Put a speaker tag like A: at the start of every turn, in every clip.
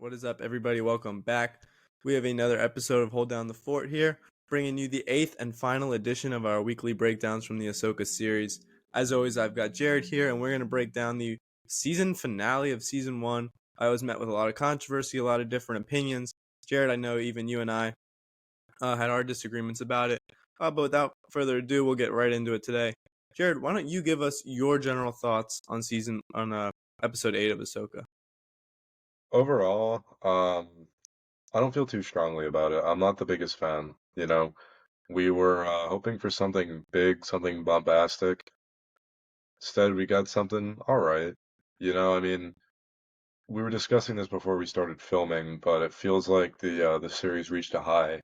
A: What is up, everybody? Welcome back. We have another episode of Hold Down the Fort here, bringing you the eighth and final edition of our weekly breakdowns from the Ahsoka series. As always, I've got Jared here, and we're going to break down the season finale of season one. I was met with a lot of controversy, a lot of different opinions. Jared, I know even you and I had our disagreements about it. But without further ado, we'll get right into it today. Jared, why don't you give us your general thoughts on episode 8 of Ahsoka?
B: Overall, I don't feel too strongly about it. I'm not the biggest fan. We were hoping for something big, something bombastic. Instead, we got something all right. I mean, we were discussing this before we started filming, but it feels like the series reached a high,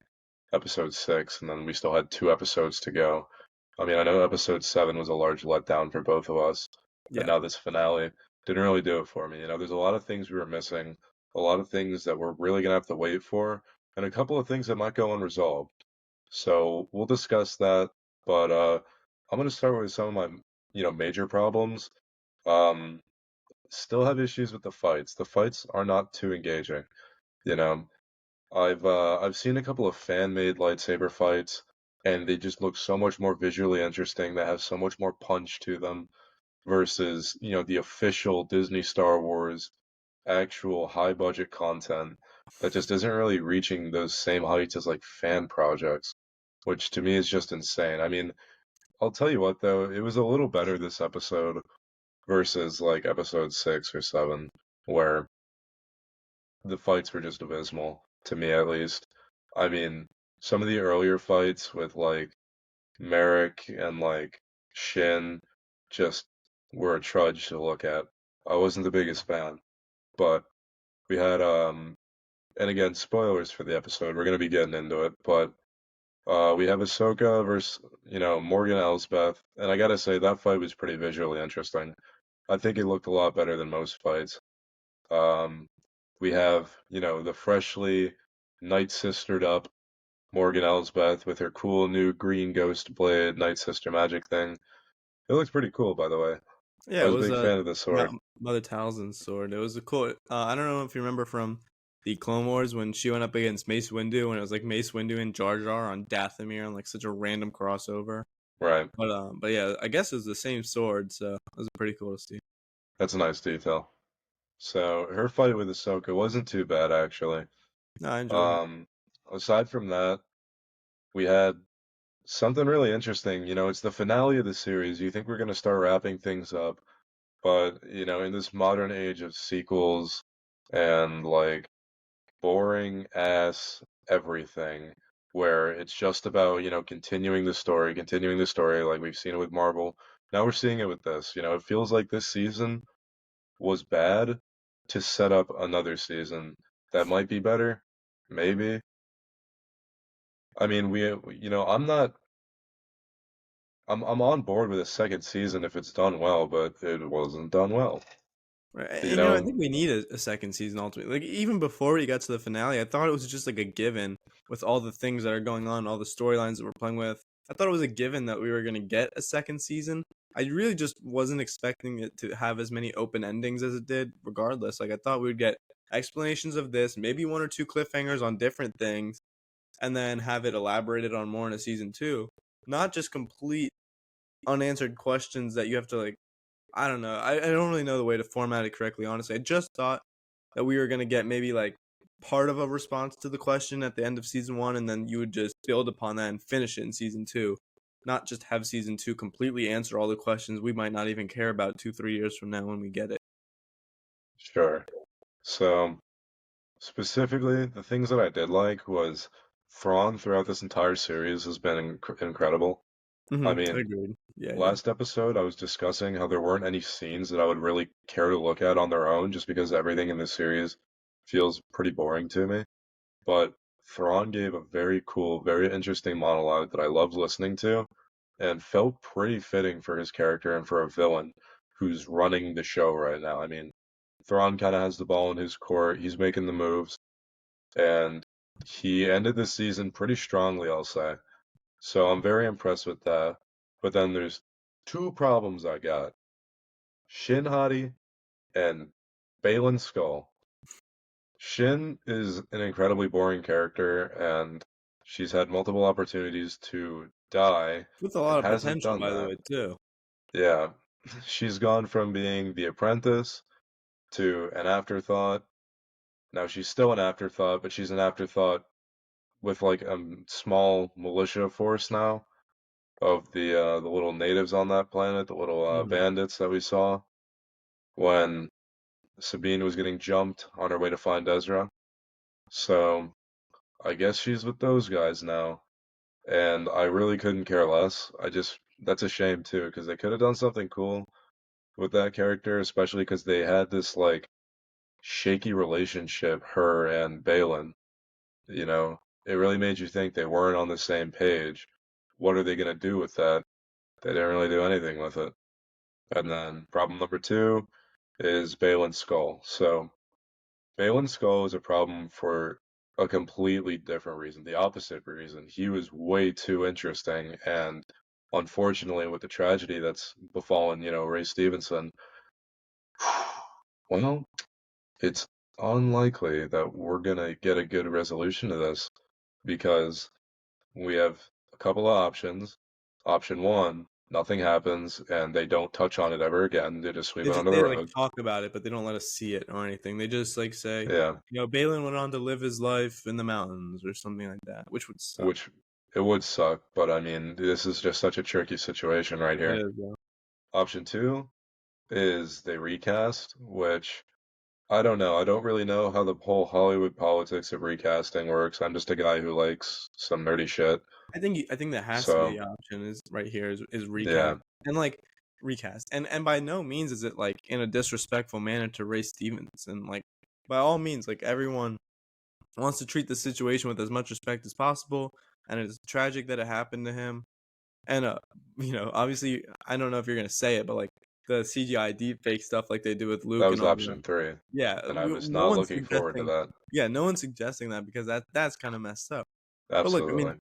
B: episode 6, and then we still had 2 episodes to go. I mean, I know episode 7 was a large letdown for both of us, but
A: Yeah.
B: now this finale didn't really do it for me. There's a lot of things we were missing, a lot of things that we're really gonna have to wait for, and a couple of things that might go unresolved. So we'll discuss that, but I'm gonna start with some of my, major problems. Um, Still have issues with the fights. The fights are not too engaging. You know, I've seen a couple of fan-made lightsaber fights, and they just look so much more visually interesting. They have so much more punch to them versus, the official Disney Star Wars actual high-budget content that just isn't really reaching those same heights as like fan projects, which to me is just insane. I mean, I'll tell you what though, it was a little better this episode versus like episode 6 or 7, where the fights were just abysmal, to me at least. I mean, some of the earlier fights with like Merrick and like Shin just were a trudge to look at. I wasn't the biggest fan, but we had and again, spoilers for the episode. We're gonna be getting into it, but we have Ahsoka versus, Morgan Elsbeth, and I gotta say that fight was pretty visually interesting. I think it looked a lot better than most fights. Um, we have, the freshly Night Sistered up Morgan Elsbeth with her cool new green ghost blade Night Sister magic thing. It looks pretty cool, by the way. I
A: Yeah, it
B: was a
A: was
B: big fan of the sword.
A: Mother Talzin's sword. It was a cool. I don't know if you remember from the Clone Wars when she went up against Mace Windu, and it was like Mace Windu and Jar Jar on Dathomir on like such a random crossover.
B: Right.
A: But yeah, I guess it was the same sword, so it was pretty cool to see.
B: That's a nice detail. So her fight with Ahsoka wasn't too bad, actually.
A: No, I enjoyed it.
B: Um, Aside from that, we had something really interesting. It's the finale of the series. You think we're going to start wrapping things up, but, in this modern age of sequels and like boring ass everything, where it's just about, continuing the story like we've seen it with Marvel. Now we're seeing it with this. It feels like this season was bad to set up another season that might be better, maybe. I mean, I'm on board with a second season if it's done well, but it wasn't done well.
A: Right.
B: You
A: I
B: know,
A: think we need a second season ultimately. Like even before we got to the finale, I thought it was just like a given with all the things that are going on, all the storylines that we're playing with. I thought it was a given that we were going to get a second season. I really just wasn't expecting it to have as many open endings as it did, regardless. Like I thought we'd get explanations of this, maybe one or two cliffhangers on different things, and then have it elaborated on more in a season two. Not just complete unanswered questions that you have to like I don't know. I don't really know the way to format it correctly, honestly. I just thought that we were going to get maybe like part of a response to the question at the end of season one, and then you would just build upon that and finish it in season two. Not just have season two completely answer all the questions we might not even care about 2, 3 years from now when we get it.
B: sure. So specifically, the things that I did like was Thrawn throughout this entire series has been incredible. I mean,
A: Agreed. Yeah, yeah.
B: last episode I was discussing how there weren't any scenes that I would really care to look at on their own just because everything in this series feels pretty boring to me. But Thrawn gave a very cool, very interesting monologue that I loved listening to and felt pretty fitting for his character and for a villain who's running the show right now. I mean, Thrawn kind of has the ball in his court. He's making the moves, and he ended the season pretty strongly, I'll say. So I'm very impressed with that. But then there's two problems I got. Shin Hati and Balin Skull. Shin is an incredibly boring character, and she's had multiple opportunities to die
A: With a
B: and
A: lot of
B: hasn't
A: potential,
B: done
A: by the
B: that.
A: way, too.
B: Yeah, she's gone from being the apprentice to an afterthought. Now she's still an afterthought, but she's an afterthought with like a small militia force now of the little natives on that planet, the little
A: Mhm.
B: bandits that we saw when Sabine was getting jumped on her way to find Ezra. So I guess she's with those guys now, and I really couldn't care less. That's a shame too, because they could have done something cool with that character, especially because they had this like shaky relationship, her and Balin. You know, it really made you think they weren't on the same page. What are they gonna do with that? They didn't really do anything with it. And then problem number two is Balin's skull. So Balin's skull is a problem for a completely different reason, the opposite reason. He was way too interesting, and unfortunately, with the tragedy that's befallen, Ray Stevenson, well, it's unlikely that we're gonna get a good resolution to this because we have a couple of options. Option one, nothing happens and they don't touch on it ever again. They just sweep it under the
A: They like
B: rug.
A: talk about it, but they don't let us see it or anything. They just like say,
B: Yeah,
A: Balin went on to live his life in the mountains or something like that, which would suck.
B: which it would suck, but I mean, this is just such a tricky situation right
A: It
B: here.
A: is, yeah.
B: Option two is they recast, which I don't know. I don't really know how the whole Hollywood politics of recasting works. I'm just a guy who likes some nerdy shit.
A: I think that has to be
B: So,
A: the option is right here is recast
B: yeah,
A: and like recast and by no means is it like in a disrespectful manner to Ray Stevenson. Like by all means, like everyone wants to treat the situation with as much respect as possible, and it's tragic that it happened to him. And obviously, I don't know if you're gonna say it, but like the CGI deepfake stuff, like they do with
B: that
A: Luke and
B: was
A: all that.
B: option three,
A: Yeah,
B: and I was
A: no
B: not
A: one's
B: looking forward to
A: suggesting.
B: that.
A: Yeah, no one's suggesting that because that's kind of messed up. But look, I mean,
B: Absolutely.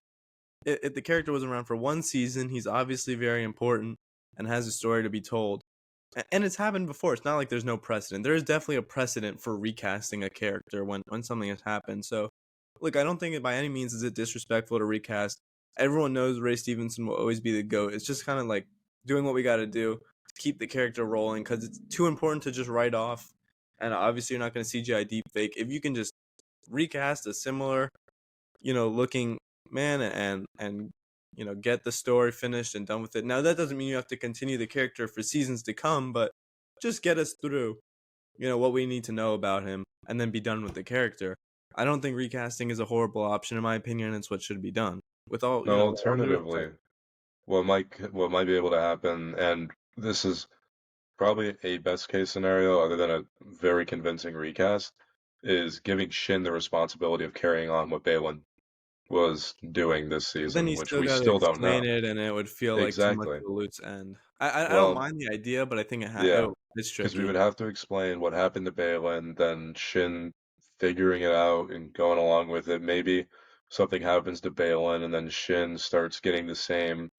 A: if the character was around for one season, he's obviously very important and has a story to be told. And it's happened before. It's not like there's no precedent. There is definitely a precedent for recasting a character when something has happened. So, look, I don't think it by any means is it disrespectful to recast. Everyone knows Ray Stevenson will always be the GOAT. It's just kind of like doing what we got to do to keep the character rolling because it's too important to just write off. And obviously, you're not going to CGI deepfake. If you can just recast a similar looking man and get the story finished and done with it. Now that doesn't mean you have to continue the character for seasons to come, but just get us through, what we need to know about him and then be done with the character. I don't think recasting is a horrible option in my opinion. It's what should be done.
B: No,
A: With all due respect.
B: alternatively, what might be able to happen, and this is probably a best case scenario other than a very convincing recast, is giving Shin the responsibility of carrying on what Balin was doing this
A: But then
B: season,
A: you
B: which
A: still
B: we
A: got to
B: still don't
A: explain
B: know.
A: it, and it would feel like too much
B: Exactly.
A: of a loose end. I don't
B: Well,
A: mind the idea, but I think
B: yeah,
A: it's
B: because we
A: tricky.
B: would have to explain what happened to Balin, then Shin figuring it out and going along with it. Maybe something happens to Balin, and then Shin starts getting the same,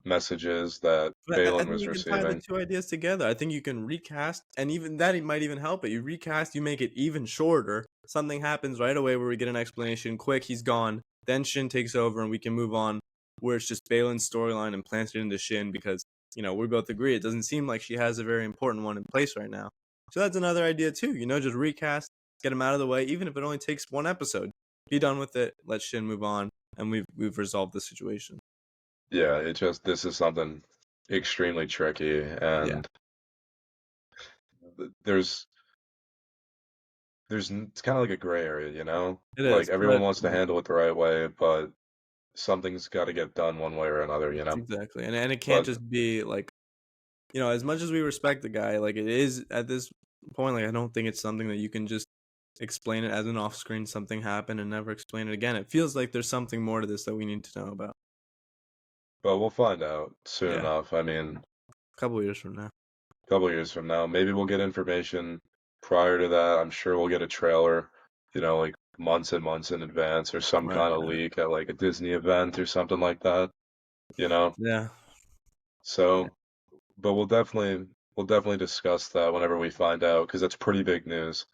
B: messages that
A: But I
B: Balin
A: think
B: was
A: you can tie the
B: receiving.
A: two ideas together. I think you can recast, and even that it might even help it. You recast, you make it even shorter. Something happens right away where we get an explanation. Quick, he's gone. Then Shin takes over, and we can move on. Where it's just Balin's storyline and planted into Shin because we both agree it doesn't seem like she has a very important one in place right now. So that's another idea too. Just recast, get him out of the way, even if it only takes one episode. Be done with it. Let Shin move on, and we've resolved the situation.
B: Yeah, this is something extremely tricky,
A: Yeah,
B: and there's it's kind of like a gray area,
A: it
B: Like
A: is.
B: everyone
A: But
B: wants to handle it the right way, but something's got to get done one way or another.
A: exactly, and it can't
B: But
A: just be like as much as we respect the guy, like it is at this point, like I don't think it's something that you can just explain it as an off-screen something happened and never explain it again. It feels like there's something more to this that we need to know about.
B: we'll find out soon
A: Yeah,
B: enough. I mean,
A: a couple years from now.
B: a couple years from now, maybe we'll get information prior to that. I'm sure we'll get a trailer, like months and months in advance or some
A: Right.
B: kind of leak at like a Disney event or something like that, you know?
A: Yeah.
B: So, but we'll definitely discuss that whenever we find out because that's pretty big news.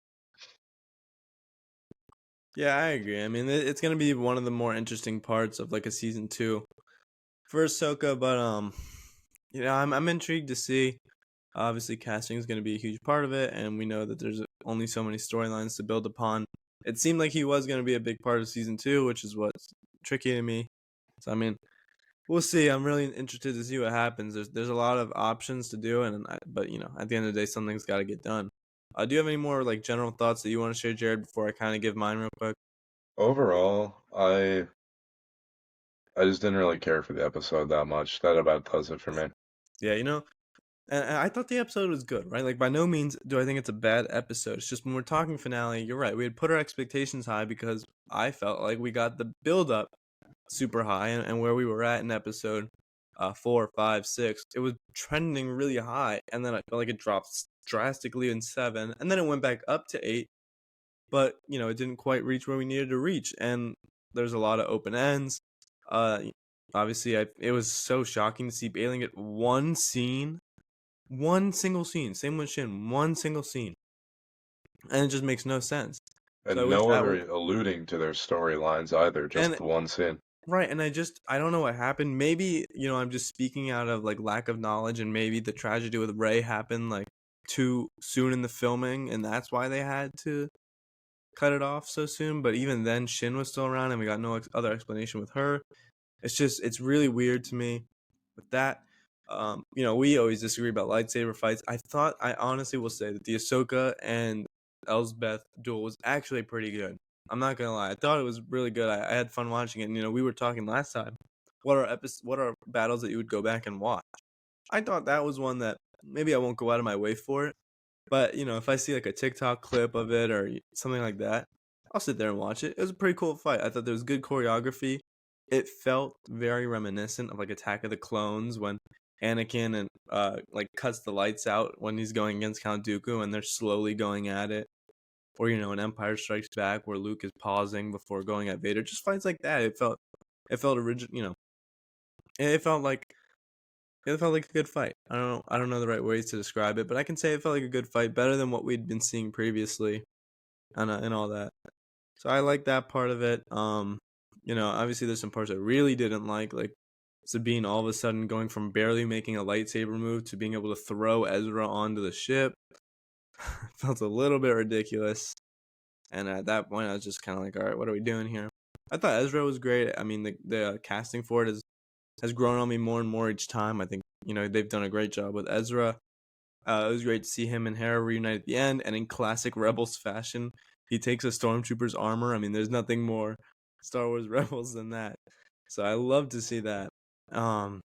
A: Yeah, I agree. I mean, it's gonna be one of the more interesting parts of like a season two for Ahsoka, but I'm intrigued to see. Obviously, casting is gonna be a huge part of it, and we know that there's only so many storylines to build upon. It seemed like he was gonna be a big part of season two, which is what's tricky to me. So I mean, we'll see. I'm really interested to see what happens. There's a lot of options to do, but at the end of the day, something's got to get done. Do you have any more like general thoughts that you want to share, Jared, before I kind of give mine real quick?
B: Overall, I just didn't really care for the episode that much. That about does it for me.
A: Yeah, and I thought the episode was good, right? Like by no means do I think it's a bad episode. It's just when we're talking finale, you're right. We had put our expectations high because I felt like we got the build up super high, and where we were at in episode 4, 5, 6, it was trending really high, and then I felt like it dropped drastically in 7, and then it went back up to 8, but it didn't quite reach where we needed to reach, and there's a lot of open ends. Uh, Obviously, it was so shocking to see Bailey get one single scene, same with Shin, one single scene, and it just makes no sense. So I
B: And
A: wish
B: no
A: that
B: other
A: was
B: alluding to their storylines either, just
A: and
B: the one scene.
A: right, and I don't know what happened. Maybe, I'm just speaking out of like lack of knowledge, and maybe the tragedy with Ray happened like too soon in the filming, and that's why they had to cut it off so soon. But even then, Shin was still around, and we got no other explanation with her. It's really weird to me with that. We always disagree about lightsaber fights. I honestly will say that the Ahsoka and Elsbeth duel was actually pretty good. I'm not gonna lie. I thought it was really good. I had fun watching it. And, we were talking last time. What are battles that you would go back and watch? I thought that was one that maybe I won't go out of my way for it, but if I see like a TikTok clip of it or something like that, I'll sit there and watch it. It was a pretty cool fight. I thought there was good choreography. It felt very reminiscent of like Attack of the Clones when Anakin and like cuts the lights out when he's going against Count Dooku and they're slowly going at it. Or an Empire Strikes Back where Luke is pausing before going at Vader. Just fights like that. It felt original. It felt like it felt like a good fight. I don't know the right ways to describe it, but I can say it felt like a good fight, better than what we'd been seeing previously, and all that. So I like that part of it. Obviously there's some parts I really didn't like Sabine all of a sudden going from barely making a lightsaber move to being able to throw Ezra onto the ship. Felt a little bit ridiculous, and at that point I was just kind of like, all right, what are we doing here? I thought Ezra was great. I mean, the casting for it has grown on me more and more each time. I think they've done a great job with Ezra. It was great to see him and Hera reunite at the end, and in classic Rebels fashion, he takes a stormtrooper's armor. I mean, there's nothing more Star Wars Rebels than that. So I love to see that. Um,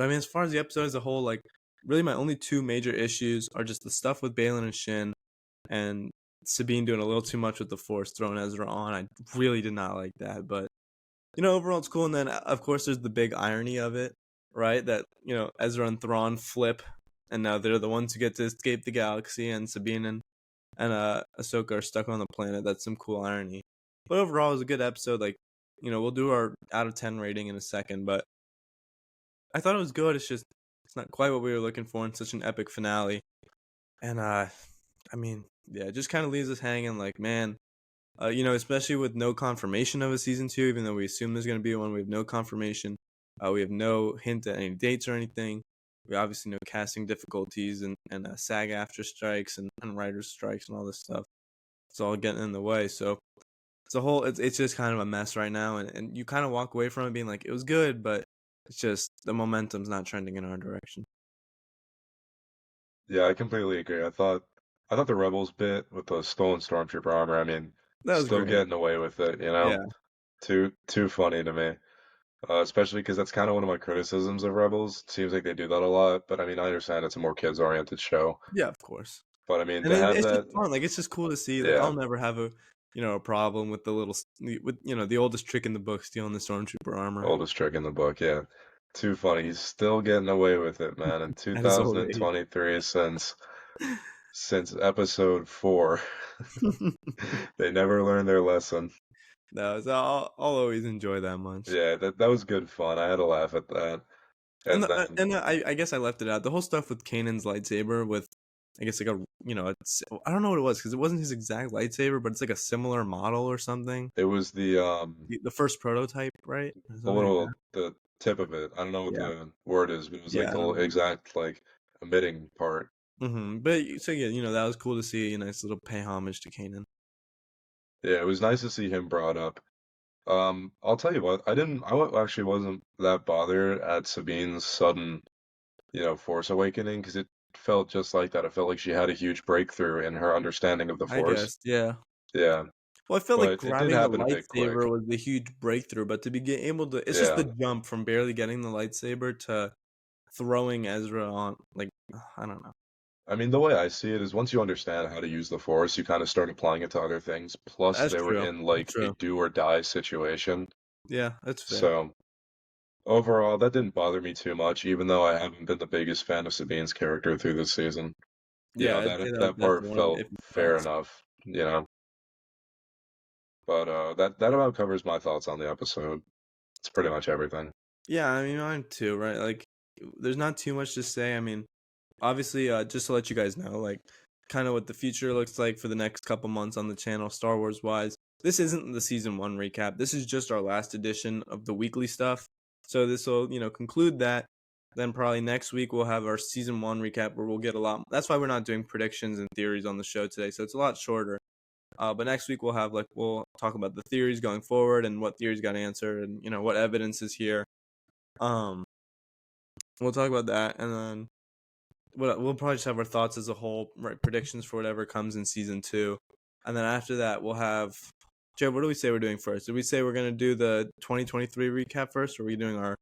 A: I mean, as far as the episode as a whole, like really, my only two major issues are just the stuff with Balin and Shin, and Sabine doing a little too much with the Force, throwing Ezra on. I really did not like that, but overall it's cool. And then of course there's the big irony of it, right? That Ezra and Thrawn flip, and now they're the ones who get to escape the galaxy, and Sabine and Ahsoka are stuck on the planet. That's some cool irony. But overall, it was a good episode. Like, we'll do our out of 10 rating in a second, but I thought it was good. It's not quite what we were looking for in such an epic finale. And I mean, yeah, it just kind of leaves us hanging. Like, man, especially with no confirmation of a season two, even though we assume there's going to be one, we have no confirmation. We have no hint at any dates or anything. We obviously know casting difficulties and SAG after strikes and writers strikes and all this stuff. It's all getting in the way. So it's just kind of a mess right now, and you kind of walk away from it being like it was good, but it's just the momentum's not trending in our direction.
B: Yeah, I completely agree. I thought the Rebels bit with the stolen stormtrooper armor, I mean,
A: That was
B: still
A: great.
B: getting away with it, you know?
A: Yeah.
B: Too funny to me. Especially because that's kind of one of my criticisms of Rebels. Seems like they do that a lot, but I mean, I understand it's a more kids-oriented show.
A: Yeah, of course.
B: But I mean,
A: And
B: to have
A: it's just
B: that,
A: fun. Like it's just cool to see. Like
B: yeah,
A: I'll never have a problem with the with the oldest trick in the book, stealing the stormtrooper armor
B: oldest trick in the book, yeah. Too funny. He's still getting away with it, man. In
A: at his old age.
B: 2023, since episode 4, they never learned their lesson.
A: No, so I'll always enjoy that much.
B: Yeah, that was good fun. I had a laugh at that.
A: And
B: And then
A: I guess I left it out. The whole stuff with Kanan's lightsaber with I guess like a it's I don't know what it was because it wasn't his exact lightsaber, but it's like a similar model or something.
B: It was
A: The first prototype, right? Or
B: the
A: something like that.
B: little the tip of it. I don't know what
A: Yeah,
B: the word is, but it was like
A: yeah, I
B: the
A: don't know.
B: exact like emitting part.
A: But so yeah, that was cool to see a nice little pay homage to Kanan.
B: Yeah, it was nice to see him brought up. I'll tell you what, actually wasn't that bothered at Sabine's sudden, Force awakening because it felt just like that. It felt like she had a huge breakthrough in her understanding of the
A: I
B: Force.
A: guess, yeah.
B: Yeah,
A: Well, I felt like
B: but it did
A: grabbing the
B: happen a bit quick.
A: lightsaber was the huge breakthrough, but to be able to, it's just the
B: Yeah.
A: jump from barely getting the lightsaber to throwing Ezra on, like, I don't know.
B: I mean, the way I see it is once you understand how to use the Force, you kind of start applying it to other things. Plus,
A: That's
B: they were
A: true.
B: in
A: That's
B: like a
A: true.
B: do or die situation.
A: Yeah, that's fair.
B: So overall, that didn't bother me too much, even though I haven't been the biggest fan of Sabine's character through this season.
A: Yeah, I'd say
B: That
A: that was
B: that part
A: definitely one of the
B: felt
A: iffy
B: fair
A: spots.
B: enough. But that about covers my thoughts on the episode. It's pretty much everything.
A: Yeah, I mean, mine too, right? Like, there's not too much to say. I mean, obviously, just to let you guys know, like, kind of what the future looks like for the next couple months on the channel, Star Wars wise. This isn't the season one recap. This is just our last edition of the weekly stuff. So this will, conclude that. Then probably next week we'll have our season one recap where we'll get a lot. That's why we're not doing predictions and theories on the show today. So it's a lot shorter. But next week we'll talk about the theories going forward and what theories got answered and what evidence is here. Um, we'll talk about that, and then we'll probably just have our thoughts as a whole, right? Predictions for whatever comes in season two, and then after that we'll have. Joe, what do we say we're doing first? Did we say we're gonna do the 2023 recap first, or are we doing our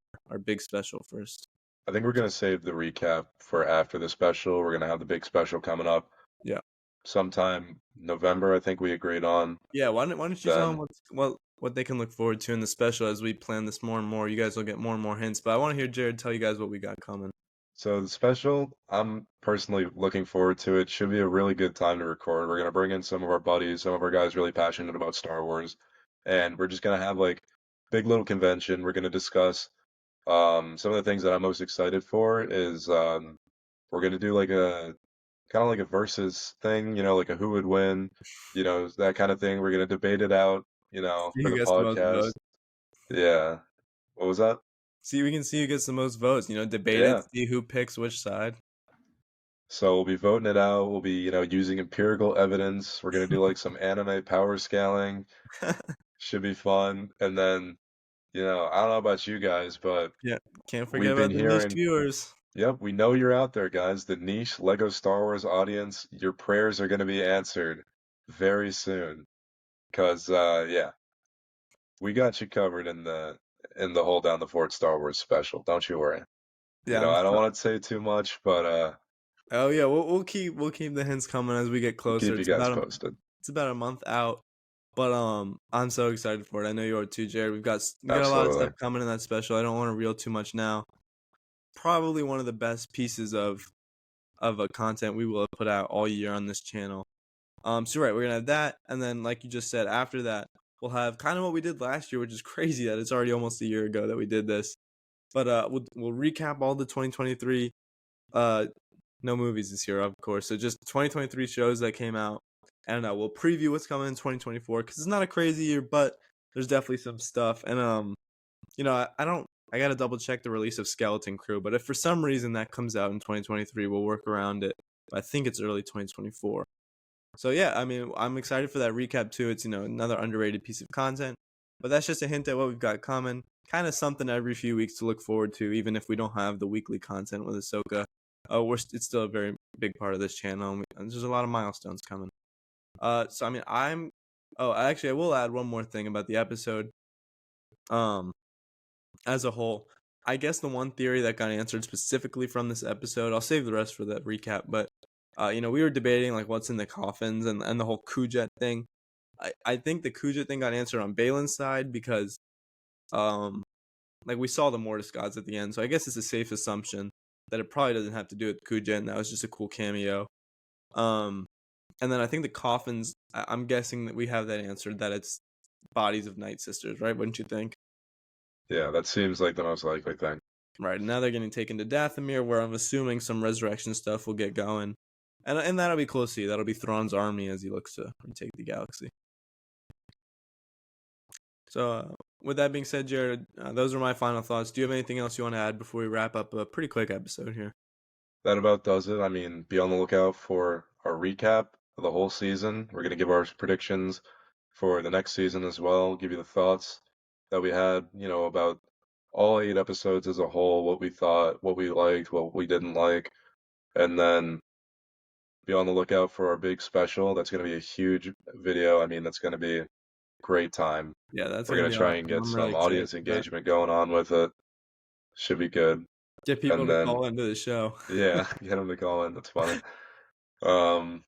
A: big special first?
B: I think we're gonna save the recap for after the special. We're gonna have the big special coming up
A: Yeah,
B: sometime November. I think we agreed on.
A: yeah. Why don't you tell them
B: Then
A: what they can look forward to in the special as we plan this more and more? You guys will get more and more hints, but I want to hear Jared tell you guys what we got coming.
B: so the special, I'm personally looking forward to it. Should be a really good time to record. We're gonna bring in some of our buddies, some of our guys really passionate about Star Wars, and we're just gonna have like big little convention. We're gonna discuss some of the things that I'm most excited for is we're gonna do like a kind of like a versus thing, like a who would win, that kind of thing. We're gonna debate it out,
A: See
B: for
A: who
B: the
A: gets the most
B: podcast.
A: votes.
B: Yeah. What was that?
A: We can see who gets the most votes. Debate it,
B: Yeah.
A: see who picks which side.
B: So we'll be voting it out. We'll be, using empirical evidence. We're gonna do like some anime power scaling. Should be fun. And then, I don't know about you guys, but
A: Yeah, can't forget
B: we've been
A: about the niche
B: hearing,
A: viewers.
B: yep, we know you're out there, guys. The niche Lego Star Wars audience, your prayers are gonna be answered very soon. Cause yeah, we got you covered in the Hold Down the Fort Star Wars special. Don't you worry.
A: Yeah, I'm
B: I don't
A: so.
B: want to say too much, but
A: Oh yeah, we'll keep the hints coming as we get
B: we'll
A: closer.
B: keep you guys posted.
A: It's about a month out, but I'm so excited for it. I know you are too, Jared. We got a lot of stuff
B: Absolutely.
A: coming in that special. I don't want to reel too much now. Probably one of the best pieces of a content we will have put out all year on this channel. So right, we're gonna have that, and then like you just said, after that, we'll have kind of what we did last year, which is crazy that it's already almost a year ago that we did this. But we'll recap all the 2023. Uh, no movies this year, of course. So just 2023 shows that came out, and we'll preview what's coming in 2024 because it's not a crazy year, but there's definitely some stuff. And I don't. I gotta double check the release of Skeleton Crew, but if for some reason that comes out in 2023, we'll work around it. But I think it's early 2024. So yeah, I mean, I'm excited for that recap too. It's another underrated piece of content, but that's just a hint at what we've got coming. Kind of something every few weeks to look forward to, even if we don't have the weekly content with Ahsoka. It's still a very big part of this channel, and there's a lot of milestones coming. So I mean, I will add one more thing about the episode. Um, as a whole, I guess the one theory that got answered specifically from this episode, I'll save the rest for that recap, but we were debating like what's in the coffins and the whole Kujet thing. I think the Kujet thing got answered on Balin's side because um like we saw the Mortis gods at the end, so I guess it's a safe assumption that it probably doesn't have to do with Kujet, and that was just a cool cameo. Um and then I think the coffins, I'm guessing that we have that answered, that it's bodies of Night Sisters, right? Wouldn't you think?
B: Yeah, that seems like the most likely thing.
A: Right, and now they're getting taken to Dathomir, where I'm assuming some resurrection stuff will get going. And that'll be cool to see. That'll be Thrawn's army as he looks to retake the galaxy. So, with that being said, Jared, those are my final thoughts. Do you have anything else you want to add before we wrap up a pretty quick episode here?
B: That about does it. I mean, be on the lookout for our recap of the whole season. We're going to give our predictions for the next season as well, give you the thoughts that we had, about all 8 episodes as a whole, what we thought, what we liked, what we didn't like, and then be on the lookout for our big special. That's going to be a huge video. I mean, that's going to be a great time.
A: Yeah, that's
B: We're
A: gonna
B: going
A: be
B: to try and
A: awesome.
B: get
A: I'm really
B: some
A: excited
B: audience
A: for that.
B: engagement going on with it. Should be good.
A: Get people
B: And
A: to
B: then,
A: call into the show.
B: yeah, get them to call in. That's funny. Um,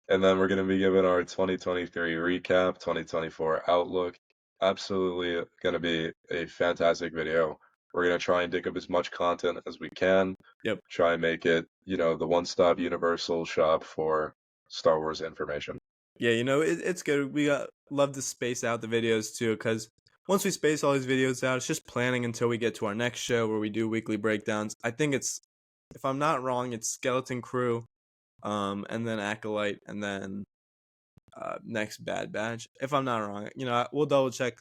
B: and then we're going to be giving our 2023 recap, 2024 outlook. Absolutely going to be a fantastic video. We're going to try and dig up as much content as we can.
A: Yep.
B: Try and make it, the one-stop universal shop for Star Wars information.
A: Yeah, it's good. We love to space out the videos too, because once we space all these videos out, it's just planning until we get to our next show where we do weekly breakdowns. I think it's, if I'm not wrong, it's Skeleton Crew, and then Acolyte, and then next Bad Batch. If I'm not wrong, we'll double check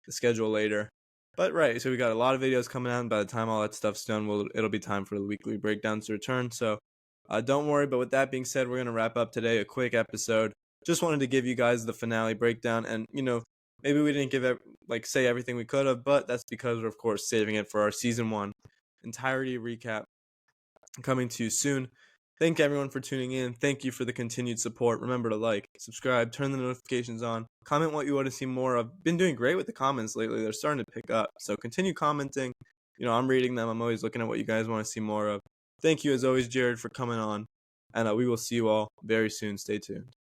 A: the schedule later. But right, so we got a lot of videos coming out, and by the time all that stuff's done, it'll be time for the weekly breakdowns to return. So don't worry. But with that being said, we're gonna wrap up today. A quick episode. Just wanted to give you guys the finale breakdown, and maybe we didn't say everything we could have, but that's because we're of course saving it for our season 1 entirety recap coming to you soon. Thank everyone for tuning in. Thank you for the continued support. Remember to like, subscribe, turn the notifications on, comment what you want to see more of. Been doing great with the comments lately. They're starting to pick up. So continue commenting. I'm reading them. I'm always looking at what you guys want to see more of. Thank you as always, Jared, for coming on. And we will see you all very soon. Stay tuned.